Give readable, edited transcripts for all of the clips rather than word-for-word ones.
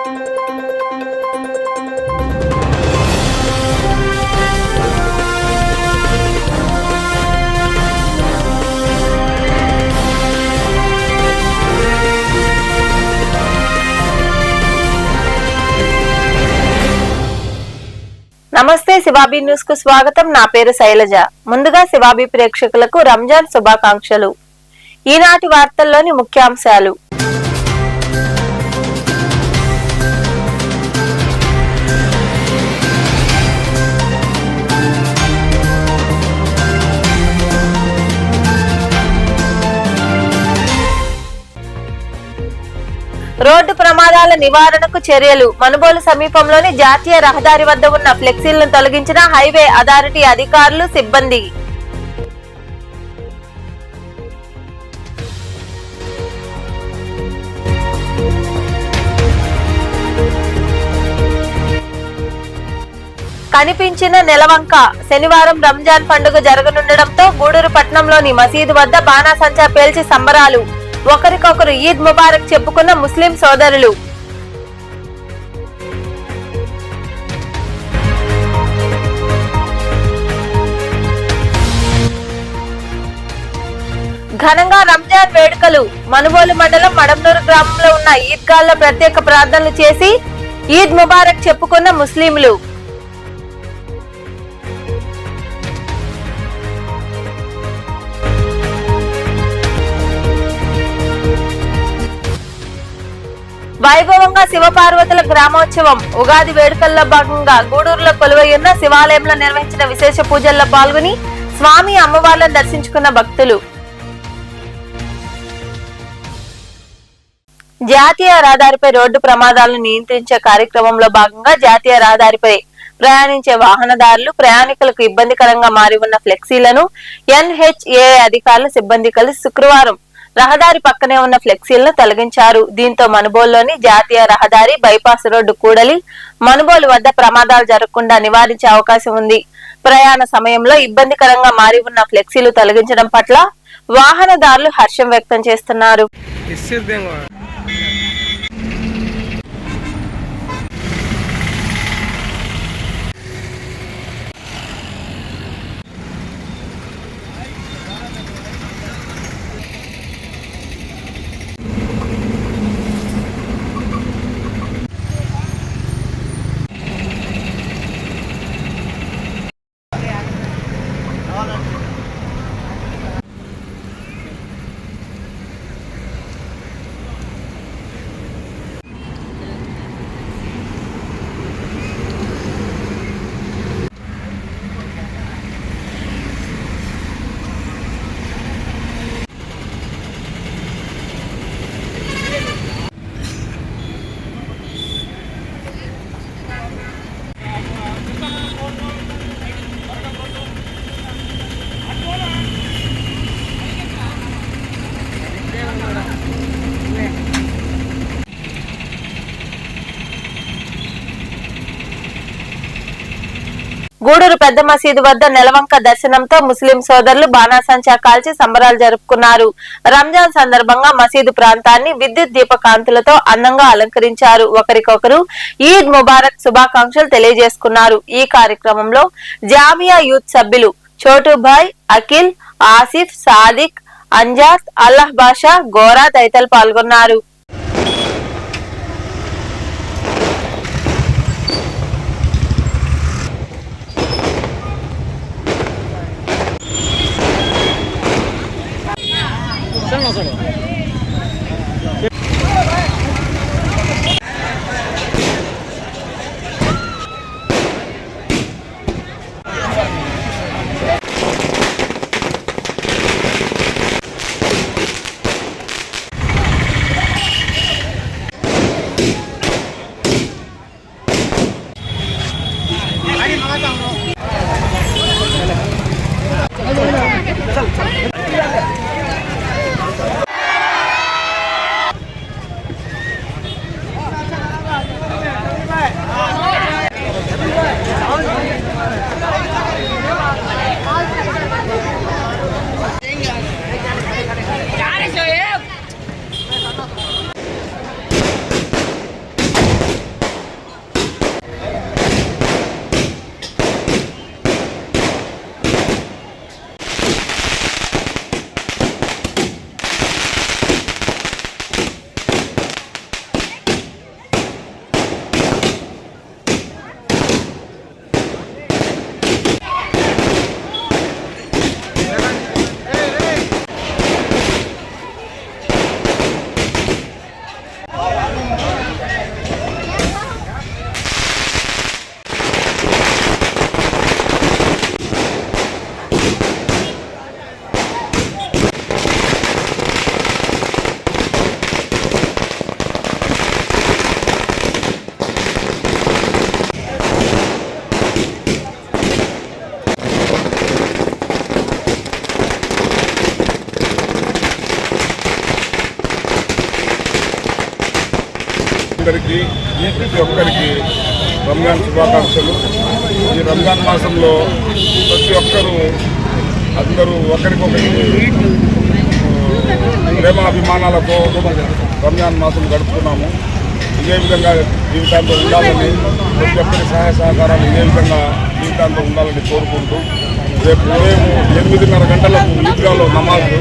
నమస్తే శివాబీ న్యూస్ కు స్వాగతం. నా పేరు శైలజ. ముందుగా శివాబీ ప్రేక్షకులకు రంజాన్ శుభాకాంక్షలు. ఈనాటి వార్తల్లోని ముఖ్యాంశాలు. రోడ్డు ప్రమాదాల నివారణకు చర్యలు. మనుబోలు సమీపంలోని జాతీయ రహదారి వద్ద ఉన్న ఫ్లెక్సీలను తొలగించిన హైవే అథారిటీ అధికారులు, సిబ్బంది. కనిపించిన నెలవంక. శనివారం రంజాన్ పండుగ జరగనుండటంతో గూడూరు పట్టణంలోని మసీదు వద్ద బాణాసంచా పేల్చి సంబరాలు. ఒకరికొకరు ఈద్ ముబారక్ చెప్పుకున్న ముస్లిం సోదరులు. ఘనంగా రంజాన్ వేడుకలు. మనుబోలు మండలం మడంనూరు గ్రామంలో ఉన్న ఈద్గాల్లో ప్రత్యేక ప్రార్థనలు చేసి ఈద్ ముబారక్ చెప్పుకున్న ముస్లింలు. వైభవంగా శివపార్వతుల గ్రామోత్సవం. ఉగాది వేడుకల్లో భాగంగా గూడూరులో కొలువైయున్న శివాలయంలో నిర్వహించిన విశేష పూజల్లో పాల్గొని స్వామి అమ్మవార్లను దర్శించుకున్న భక్తులు. జాతీయ రహదారిపై రోడ్డు ప్రమాదాలను నియంత్రించే కార్యక్రమంలో భాగంగా జాతీయ రహదారిపై ప్రయాణించే వాహనదారులు, ప్రయాణికులకు ఇబ్బందికరంగా మారి ఉన్న ఫ్లెక్సీలను NHAI అధికారులు, సిబ్బంది కలిసి శుక్రవారం రహదారి పక్కనే ఉన్న ఫ్లెక్సీలను తొలగించారు. దీంతో మనుబోలులోని జాతీయ రహదారి బైపాస్ రోడ్డు కూడలి మనుబోలు వద్ద ప్రమాదాలు జరగకుండా నివారించే అవకాశం ఉంది. ప్రయాణ సమయంలో ఇబ్బందికరంగా మారి ఉన్న ఫ్లెక్సీలు తొలగించడం పట్ల వాహనదారులు హర్షం వ్యక్తం చేస్తున్నారు. గూడూరు పెద్ద మసీదు వద్ద నెలవంక దర్శనంతో ముస్లిం సోదరులు బాణాసంచా కాల్చి సంబరాలు జరుపుకున్నారు. రంజాన్ సందర్భంగా మసీదు ప్రాంతాన్ని విద్యుత్ దీపకాంతులతో అందంగా అలంకరించారు. ఒకరికొకరు ఈద్ ముబారక్ శుభాకాంక్షలు తెలియజేసుకున్నారు. ఈ కార్యక్రమంలో జామియా యూత్ సభ్యులు చోటుభాయ్, అఖిల్, ఆసిఫ్, సాదిక్, అంజాస్, అల్లాహ్ బాషా, గోరా తదితరులు పాల్గొన్నారు. ప్రతి ఒక్కరికి రంజాన్ శుభాకాంక్షలు. ఈ రంజాన్ మాసంలో ప్రతి ఒక్కరూ అందరూ ఒకరికొకరికి ప్రేమాభిమానాలతో రంజాన్ మాసం గడుపుతున్నాము. ఇదే విధంగా జీవితాంతో ఉండాలని, ప్రతి ఒక్కరి సహాయ సహకారాలు ఇదే విధంగా జీవితాంతో ఉండాలని కోరుకుంటూ రేపు ఉదయం 8:30 గంటలకు ఈద్గాలో నమాజు,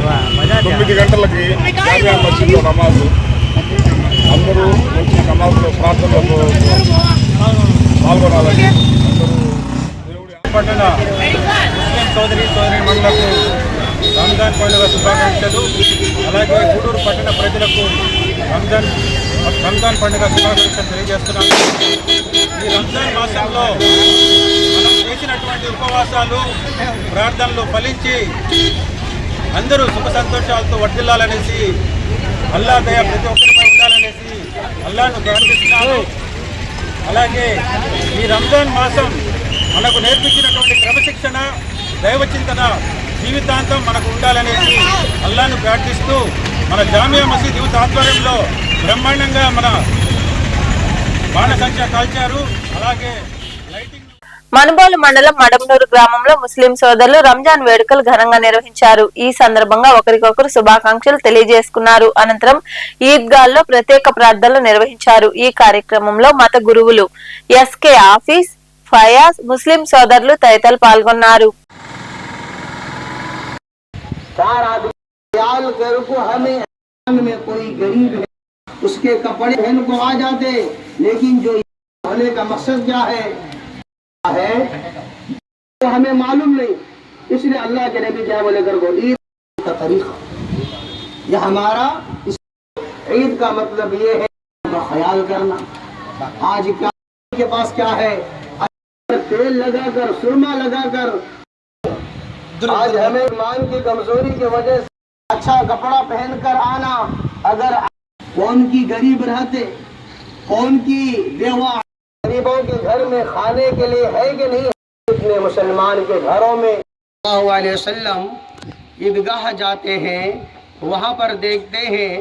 9 గంటలకి జామియా మస్జిద్లో నమాజు. అందరూ మంచి నమాజులో ప్రార్థనలతో పాల్గొనాలని అందరూ దేవుడి పట్టణ ముస్లిం సోదరీమణులకు రంజాన్ పండుగ శుభాకాంక్షలు. అలాగే గూడూరు పట్టణ ప్రజలకు రంజాన్ పండుగ శుభాకాంక్షలు తెలియజేస్తున్నాను. ఈ రంజాన్ మాసంలో మనం చేసినటువంటి ఉపవాసాలు, ప్రార్థనలు ఫలించి అందరూ సుఖ సంతోషాలతో వర్ధిల్లాలనేసి, అల్లా దయ ప్రతి ఒక్కరిపై ఉండాలనేసి అల్లాను ప్రార్థిస్తున్నాను. అలాగే ఈ రంజాన్ మాసం మనకు నేర్పించినటువంటి క్రమశిక్షణ, దైవచింతన జీవితాంతం మనకు ఉండాలనేసి అల్లాను ప్రార్థిస్తూ మన జామియా మసీద్ యూత్ ఆధ్వర్యంలో బ్రహ్మాండంగా మన బాణసంచా కాల్చారు. అలాగే లైటింగ్. మనుబోలు మండలం మడమనూరు గ్రామంలో ముస్లిం సోదరులు రంజాన్ వేడుకలు ఘనంగా నిర్వహించారు. ఈ సందర్భంగా ఒకరికొకరు శుభాకాంక్షలు తెలియజేసుకున్నారు. అనంతరం ఈద్గాల్లో ప్రత్యేక ప్రార్థనలు నిర్వహించారు. ఈ కార్యక్రమంలో మత గురువులు ఎస్కే ఆఫీస్, ఫయాజ్, ముస్లిం సోదరులు తదితరులు పాల్గొన్నారు. उसके कपड़े पहन को आ जाते, लेकिन जो होने का मकसद क्या है तो हमें मालूम नहीं। इसलिए अल्लाह के नबी क्या बोले कर ईद का तरीका, यह हमारा ईद का मतलब ये है का ख्याल करना। आज क्या के पास क्या है, तेल लगाकर, सुरमा लगाकर, आज हमें ईमान की कमजोरी की वजह से अच्छा कपड़ा पहनकर आना। अगर कौन की गरीब रहते, कौन की बेवा, गरीबों के घर में खाने के लिए है कि नहीं? इतने मुसलमान के घरों में सल्लल्लाहु अलैहि वसल्लम ईदगाह जाते हैं, वहाँ पर देखते हैं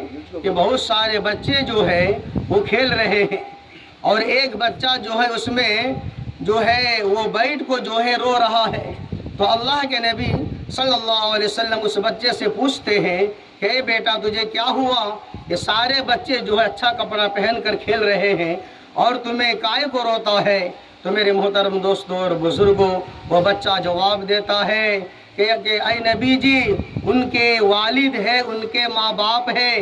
कि बहुत सारे बच्चे जो है वो खेल रहे हैं, और एक बच्चा जो है उसमें जो है वो बैठ को जो है रो रहा है। तो अल्लाह के नबी सल्लल्लाहु अलैहि वसल्लम उस बच्चे से पूछते हैं कि बेटा तुझे क्या हुआ? ये सारे बच्चे जो है अच्छा कपड़ा पहन कर खेल रहे हैं और तुम्हें काहे को रोता है? तो मेरे मोहतरम दोस्तों और बुजुर्गों, वो बच्चा जवाब देता है कि ऐ नबी जी, उनके वालिद है, उनके माँ बाप है,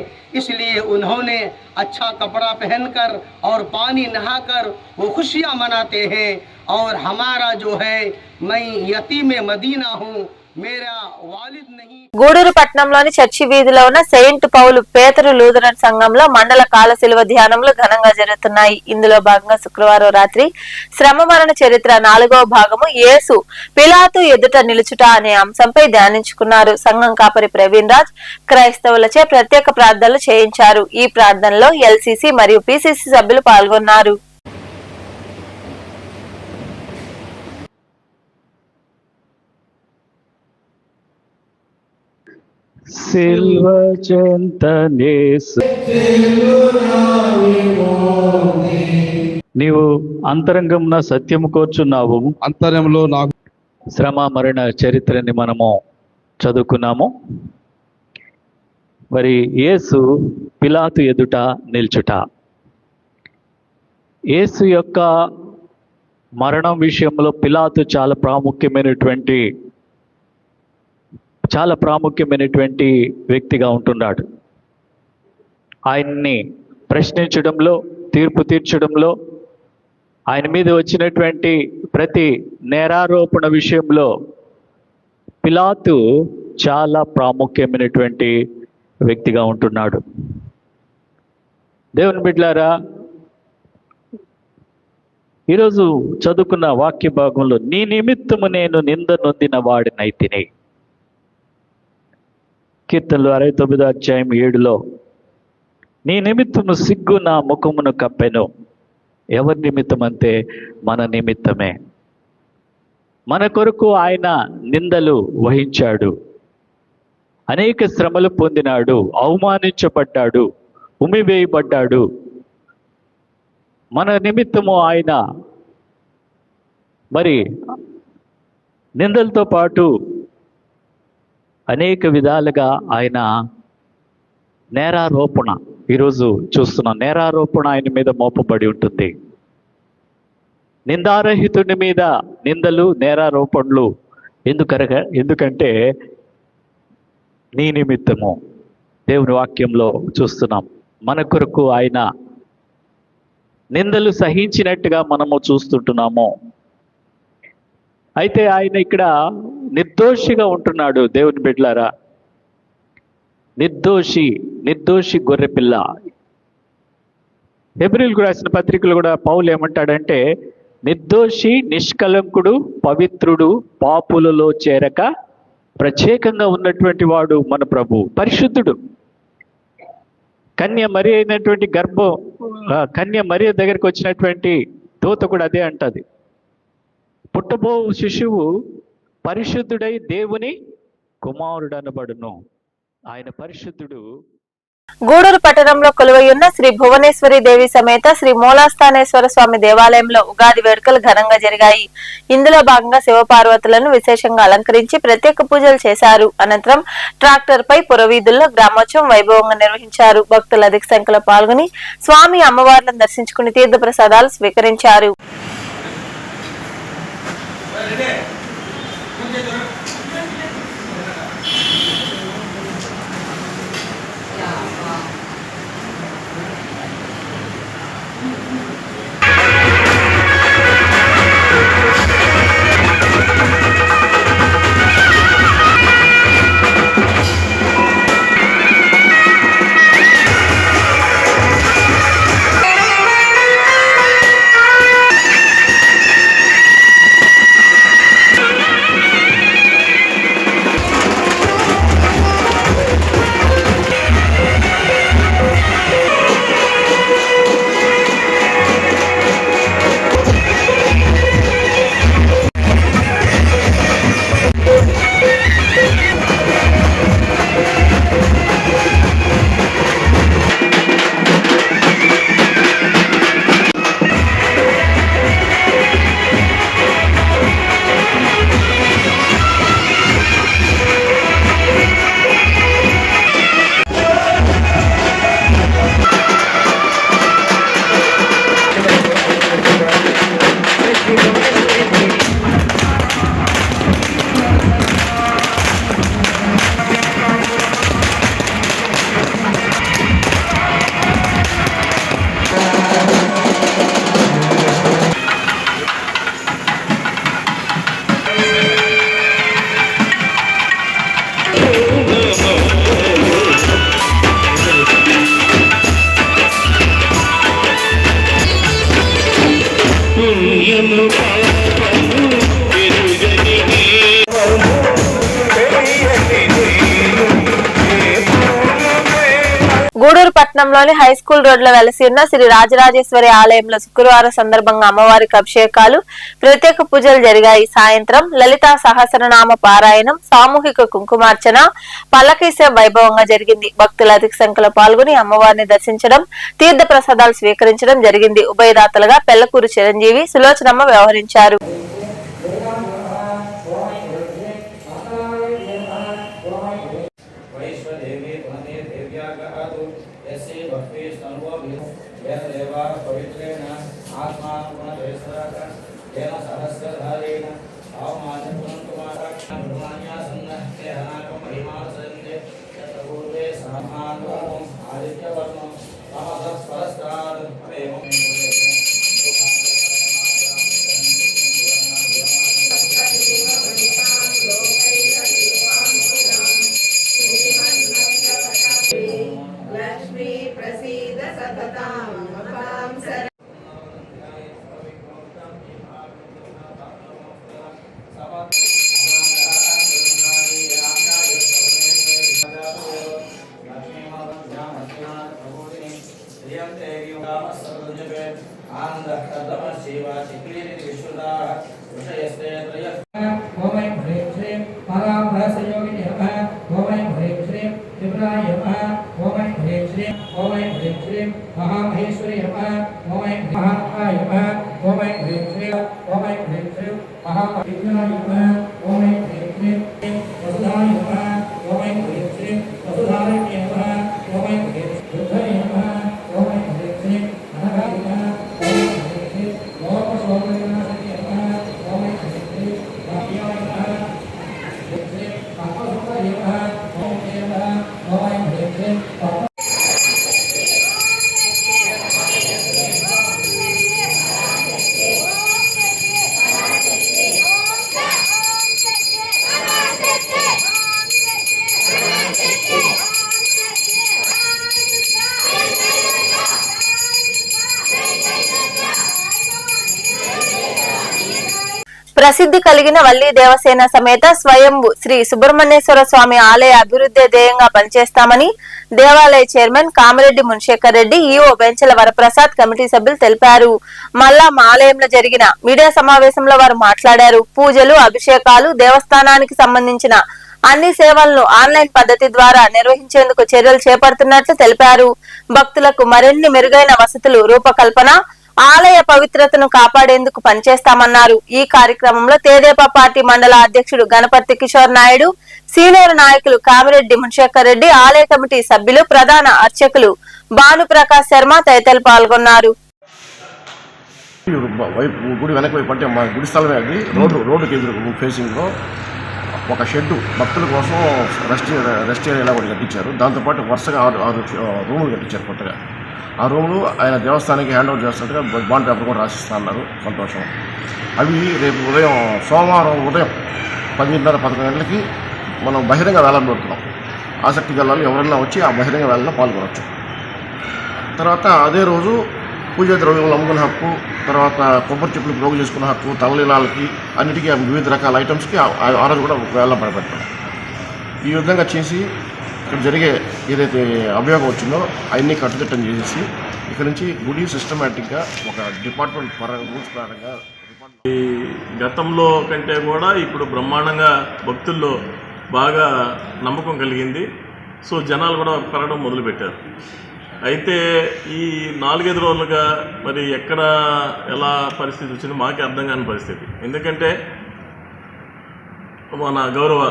इसलिए उन्होंने अच्छा कपड़ा पहनकर और पानी नहाकर वो खुशियाँ मनाते हैं। और हमारा जो है, मैं यतीम मदीना हूँ, मेरा वालिद नहीं। గూడూరు పట్టణంలోని చర్చి వీధిలో ఉన్న సెయింట్ పౌలు పేతురు లూథరన్ సంఘంలో మండల కాలశిలువ ధ్యానములు ఘనంగా జరుగుతున్నాయి. ఇందులో భాగంగా శుక్రవారం రాత్రి శ్రమ మరణ చరిత్ర 4వ భాగము యేసు పిలాతు ఎదుట నిలుచుట అనే అంశంపై ధ్యానించుకున్నారు. సంఘం కాపరి ప్రవీణ్ రాజ్ క్రైస్తవులచే ప్రత్యేక ప్రార్థనలు చేయించారు. ఈ ప్రార్థనలో ఎల్సీసీ మరియు పీసీసీ సభ్యులు పాల్గొన్నారు. సిల్వ చెంతనే నీవు అంతరంగమున సత్యము కోర్చున్నావు. అంతర్యంలో నాకు శ్రమ మరణ చరిత్రని మనము చదువుకున్నాము. మరి యేసు పిలాతు ఎదుట నిల్చుట, యేసు యొక్క మరణం విషయంలో పిలాతు చాలా ప్రాముఖ్యమైనటువంటి వ్యక్తిగా ఉంటున్నాడు. ఆయన్ని ప్రశ్నించడంలో, తీర్పు తీర్చడంలో, ఆయన మీద వచ్చినటువంటి ప్రతి నేరారోపణ విషయంలో పిలాతు చాలా ప్రాముఖ్యమైనటువంటి వ్యక్తిగా ఉంటున్నాడు. దేవుని బిడ్డలారా, ఈరోజు చదువుకున్న వాక్య భాగంలో నీ నిమిత్తము నేను నింద నొందిన వాడినైతిని. కీర్తనలు 69వ అధ్యాయం 7లో నీ నిమిత్తము సిగ్గు నా ముఖమును కప్పెను. ఎవరి నిమిత్తం అంటే మన నిమిత్తమే. మన కొరకు ఆయన నిందలు వహించాడు, అనేక శ్రమలు పొందినాడు, అవమానించబడ్డాడు, ఉమివేయబడ్డాడు. మన నిమిత్తము ఆయన మరి నిందలతో పాటు అనేక విధాలుగా ఆయన నేరారోపణ, ఈరోజు చూస్తున్నాం, నేరారోపణ ఆయన మీద మోపబడి ఉంటుంది. నిందారహితుడి మీద నిందలు, నేరారోపణలు ఎందుకంటే నీ నిమిత్తము దేవుని వాక్యంలో చూస్తున్నాం. మన కొరకు ఆయన నిందలు సహించినట్టుగా మనము చూస్తుంటున్నాము. అయితే ఆయన ఇక్కడ నిర్దోషిగా ఉంటున్నాడు. దేవుని బిడ్డలారా, నిర్దోషి గొర్రెపిల్ల. హెబ్రీయులకు రాసిన పత్రికలు కూడా పౌలు ఏమంటాడంటే, నిర్దోషి, నిష్కలంకుడు, పవిత్రుడు, పాపులలో చేరక ప్రత్యేకంగా ఉన్నటువంటి వాడు మన ప్రభు, పరిశుద్ధుడు. కన్య మరి అయినటువంటి కన్య మరి దగ్గరికి వచ్చినటువంటి దూత కూడా అదే అంటది, పుట్టబో శిశువు పరిశుద్ధుడై దేవుని కుమారుడు అనబడును. ఆయన పరిశుద్ధుడు. గూడూరు పట్టణంలో కొలువైయున్న శ్రీ భువనేశ్వరి దేవి సమేత శ్రీ మూలాస్థానేశ్వర స్వామి దేవాలయంలో ఉగాది వేడుకలు ఘనంగా జరిగాయి. ఇందులో భాగంగా శివపార్వతులను విశేషంగా అలంకరించి ప్రత్యేక పూజలు చేశారు. అనంతరం ట్రాక్టర్ పై పురవీధుల్లో గ్రామోత్సవం వైభవంగా నిర్వహించారు. భక్తులు అధిక సంఖ్యలో పాల్గొని స్వామి అమ్మవార్లను దర్శించుకుని తీర్థ ప్రసాదాలు స్వీకరించారు. గూడూరు పట్టణంలోని హై స్కూల్ రోడ్లో వెలసి ఉన్న శ్రీ రాజరాజేశ్వరి ఆలయంలో శుక్రవారం సందర్భంగా అమ్మవారికి అభిషేకాలు, ప్రత్యేక పూజలు జరిగాయి. సాయంత్రం లలితా సహస్రనామ పారాయణం, సామూహిక కుంకుమార్చన, పల్లకీ సేవ వైభవంగా జరిగింది. భక్తులు అధిక సంఖ్యలో పాల్గొని అమ్మవారిని దర్శించడం, తీర్థ ప్రసాదాలు స్వీకరించడం జరిగింది. ఉభయదాతలుగా పెళ్లకూరు చిరంజీవి, సులోచనమ్మ వ్యవహరించారు. महामहेश्वरी महामहेश्वरी ప్రసిద్ధి కలిగిన వల్లి దేవసేన సమేత స్వయంభు శ్రీ సుబ్రహ్మణ్యేశ్వర స్వామి ఆలయ అభివృద్ధి ధ్యేయంగా పనిచేస్తామని దేవాలయ chairman Kamireddy Munshekar Reddy, EO Benchala Varaprasad committee సభ్యులు తెలిపారు. మల్లాం ఆలయంలో జరిగిన మీడియా సమావేశంలో వారు మాట్లాడారు. పూజలు, అభిషేకాలు, దేవస్థానానికి సంబంధించిన అన్ని సేవలను ఆన్లైన్ పద్ధతి ద్వారా నిర్వహించేందుకు చర్యలు చేపడుతున్నట్లు తెలిపారు. భక్తులకు మరిన్ని మెరుగైన వసతులు రూపకల్పన, ఆలయ పవిత్రతను కాపాడేందుకు పనిచేస్తామన్నారు. ఈ కార్యక్రమంలో తెదేపా పార్టీ మండల అధ్యక్షుడు గణపతి కిషోర్ నాయుడు, సీనియర్ నాయకులు కామిరెడ్డి మున్శేఖర్ రెడ్డి, ఆలయ కమిటీ సభ్యులు, ప్రధాన అర్చకులు భానుప్రకాష్ శర్మ తదితరులు పాల్గొన్నారు. గుడి వెనక వైపు అంటే మా గుడి స్థలమే అది. రోడ్డుకి ఎదురు ఫేసింగ్ లో ఒక షెడ్ భక్తుల కోసం రెస్ట్ ఏరియా కూడా కట్టించారు. దాంతోపాటు వరుసగా 6 రూములు కట్టించారు కొత్తగా. ఆ రూములు ఆయన దేవస్థానానికి హ్యాండ్ ఓవర్ చేస్తున్నట్టుగా బాండ్ పేపర్ కూడా రాసిస్తా అన్నారు. సంతోషం. అవి రేపు ఉదయం సోమవారం ఉదయం 10:30-11 గంటలకి మనం బహిరంగ వేలం పెడుతున్నాం. ఆసక్తి గల ఎవరైనా వచ్చి ఆ బహిరంగ వేలంలో పాల్గొనవచ్చు. తర్వాత అదే రోజు పూజా ద్రవ్యములు అమ్ముకునే హక్కు, తర్వాత కొబ్బరి చెప్పులు ప్రోగు చేసుకునే హక్కు, తలలీలాలకి అన్నిటికీ వివిధ రకాల ఐటమ్స్కి ఆ రోజు కూడా వేలం పడబెడతాం. ఈ విధంగా చేసి ఇక్కడ జరిగే ఏదైతే అభియోగం వచ్చిందో అవన్నీ కట్టుదిట్టం చేసేసి ఇక్కడ నుంచి గుడి సిస్టమేటిక్గా ఒక డిపార్ట్మెంట్ రూల్స్ ప్రకారంగా గతంలో కంటే కూడా ఇప్పుడు బ్రహ్మాండంగా భక్తుల్లో బాగా నమ్మకం కలిగింది. సో జనాలు కూడా పెరగడం మొదలుపెట్టారు. అయితే ఈ 4-5 రోజులుగా మరి ఎక్కడ ఎలా పరిస్థితి వచ్చిందో మాకే అర్థం కాని పరిస్థితి. ఎందుకంటే మన గౌరవ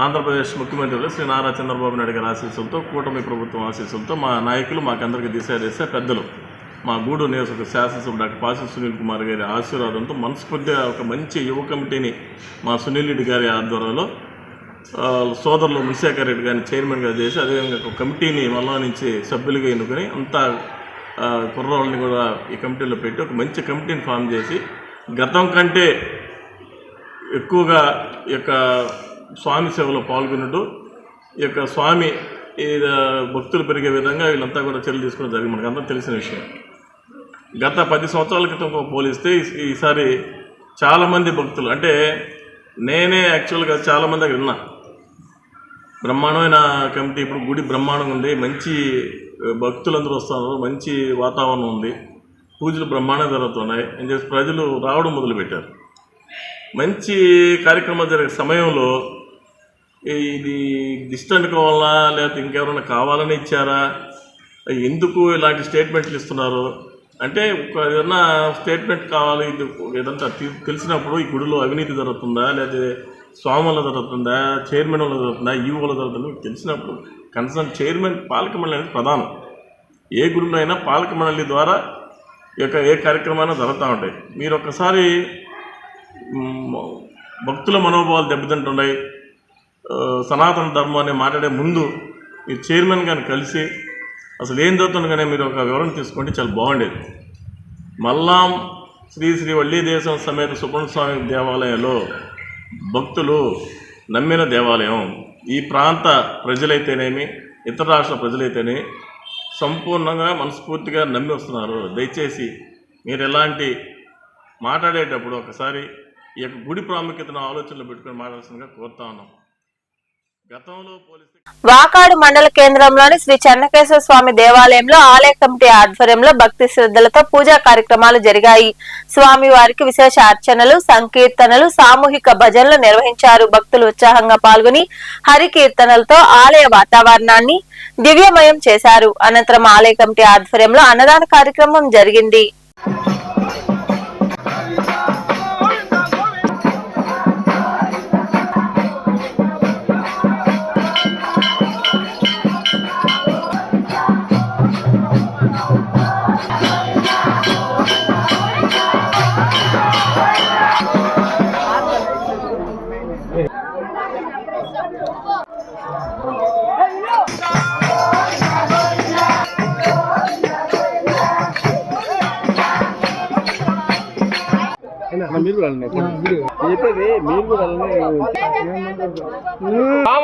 ఆంధ్రప్రదేశ్ ముఖ్యమంత్రి శ్రీ నారా చంద్రబాబు నాయుడు గారి ఆశీస్సులతో, కూటమి ప్రభుత్వం ఆశీస్సులతో, మా నాయకులు మాకందరికీ దిశాదేశ పెద్దలు, మా గూడూరు నియోజకవర్గ శాసనసభ్యుడు డాక్టర్ పాసి సునీల్ కుమార్ గారి ఆశీర్వాదంతో మనస్ఫూర్తిగా ఒక మంచి యువ కమిటీని మా సునీల్ రెడ్డి గారి ఆధ్వర్యంలో సోదరులు మున్శేఖర్ రెడ్డి గారిని చైర్మన్గా చేసి, అదేవిధంగా ఒక కమిటీని మళ్ళా నుంచి సభ్యులుగా ఎన్నుకొని అంతా కుర్రోళ్ళని కూడా ఈ కమిటీలో పెట్టి ఒక మంచి కమిటీని ఫామ్ చేసి గతం కంటే ఎక్కువగా ఈ యొక్క స్వామి సేవలో పాల్గొన్నట్టు, ఈ యొక్క స్వామి భక్తులు పెరిగే విధంగా వీళ్ళంతా కూడా చర్యలు తీసుకోవడం జరిగింది. మనకంతా తెలిసిన విషయం. గత 10 సంవత్సరాల క్రితం పోలిస్తే ఈసారి చాలామంది భక్తులు, అంటే నేనే యాక్చువల్గా చాలామంది దగ్గర విన్నా, బ్రహ్మాండమైన కమిటీ, ఇప్పుడు గుడి బ్రహ్మాండంగా ఉంది, మంచి భక్తులందరూ వస్తున్నారు, మంచి వాతావరణం ఉంది, పూజలు బ్రహ్మాండంగా జరుగుతున్నాయి అని చెప్పి ప్రజలు రావడం మొదలుపెట్టారు. మంచి కార్యక్రమాలు జరిగే సమయంలో ఇది డిస్టెంట్ కావాలా లేకపోతే ఇంకెవరైనా కావాలని ఇచ్చారా, ఎందుకు ఇలాంటి స్టేట్మెంట్లు ఇస్తున్నారు అంటే, ఏదన్నా స్టేట్మెంట్ కావాలి ఏదంతా తెలిసినప్పుడు ఈ గుడిలో అవినీతి జరుగుతుందా, లేదా స్వాముల జరుగుతుందా, చైర్మన్ వల్ల జరుగుతుందా, ఈవోలో జరుగుతుందా తెలిసినప్పుడు కన్సర్న్ చైర్మన్, పాలక మండలి అనేది ప్రధానం. ఏ గుడిలో అయినా పాలక మండలి ద్వారా ఏ కార్యక్రమాలు జరుగుతూ ఉంటాయి. మీరు ఒక్కసారి భక్తుల మనోభావాలు దెబ్బతింటున్నాయి, సనాతన ధర్మాన్ని మాట్లాడే ముందు మీరు చైర్మన్ గారిని కలిసి అసలు ఏం జరుగుతుంది కానీ మీరు ఒక వివరణ తీసుకుంటే చాలా బాగుండేది. మల్లాం శ్రీ వల్లి దేవసేన సమేత సుబ్రహ్మణ్య స్వామి దేవాలయంలో భక్తులు నమ్మిన దేవాలయం. ఈ ప్రాంత ప్రజలైతేనేమి, ఇతర రాష్ట్ర ప్రజలైతేనే సంపూర్ణంగా మనస్ఫూర్తిగా నమ్మి వస్తున్నారు. దయచేసి మీరు ఎలాంటి మాట్లాడేటప్పుడు ఒకసారి ఈ యొక్క గుడి ప్రాముఖ్యతను ఆలోచనలో పెట్టుకుని మాట్లాడాల్సిందిగా కోరుతా ఉన్నాం. గతంలో వాకాడు మండల కేంద్రంలోని శ్రీ చెన్నకేశ్వర స్వామి దేవాలయంలో ఆలయ కమిటీ ఆధ్వర్యంలో భక్తి శ్రద్ధలతో పూజా కార్యక్రమాలు జరిగాయి. స్వామి వారికి విశేష అర్చనలు, సంకీర్తనలు, సామూహిక భజనలు నిర్వహించారు. భక్తులు ఉత్సాహంగా పాల్గొని హరి కీర్తనలతో ఆలయ వాతావరణాన్ని దివ్యమయం చేశారు. అనంతరం ఆలయ కమిటీ ఆధ్వర్యంలో అన్నదాన కార్యక్రమం జరిగింది.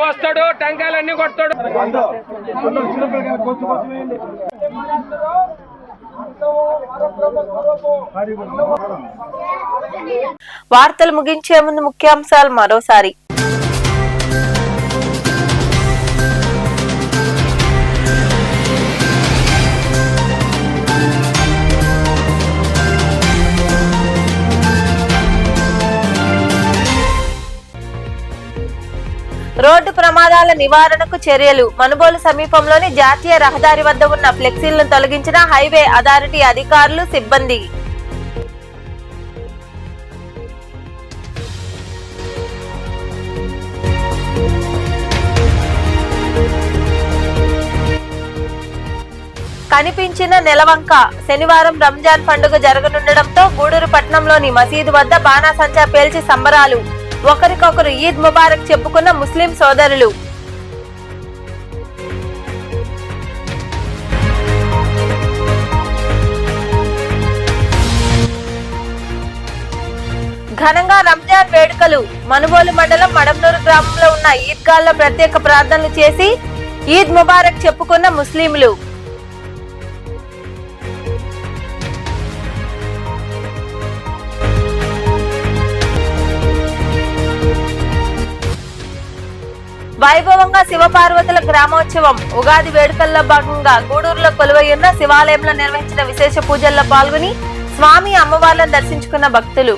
వస్తాడు టంకాయలన్నీ కొడతాడు. వార్తలు ముగించే ముందు ముఖ్యాంశాలు మరోసారి. రోడ్డు ప్రమాదాల నివారణకు చర్యలు. మనుబోలు సమీపంలోని జాతీయ రహదారి వద్ద ఉన్న ఫ్లెక్సీలను తొలగించిన హైవే అథారిటీ అధికారులు, సిబ్బంది. కనిపించిన నెలవంక. శనివారం రంజాన్ పండుగ జరగనుండటంతో గూడూరు పట్టణంలోని మసీదు వద్ద బాణాసంచా పేల్చి సంబరాలు. ఒకరికొకరు ఈద్ ముబారక్ చెప్పుకున్న ముస్లిం సోదరులు. ఘనంగా రంజాన్ వేడుకలు. మనుబోలు మండలం మడమనూరు గ్రామంలో ఉన్న ఈద్గాల్లో ప్రత్యేక ప్రార్థనలు చేసి ఈద్ ముబారక్ చెప్పుకున్న ముస్లింలు. వైభవంగా శివపార్వతుల గ్రామోత్సవం. ఉగాది వేడుకల్లో భాగంగా గూడూరులో కొలువైయున్న శివాలయంలో నిర్వహించిన విశేష పూజల్లో పాల్గొని స్వామి అమ్మవార్లను దర్శించుకున్న భక్తులు.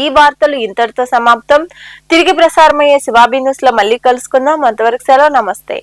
ఈ వార్తలు ఇంతటితో సమాప్తం. తిరిగి ప్రసారమయ్యే శివాబీ న్యూస్ లో మళ్ళీ కలుసుకుందాం. అంతవరకు సెలవు. నమస్తే.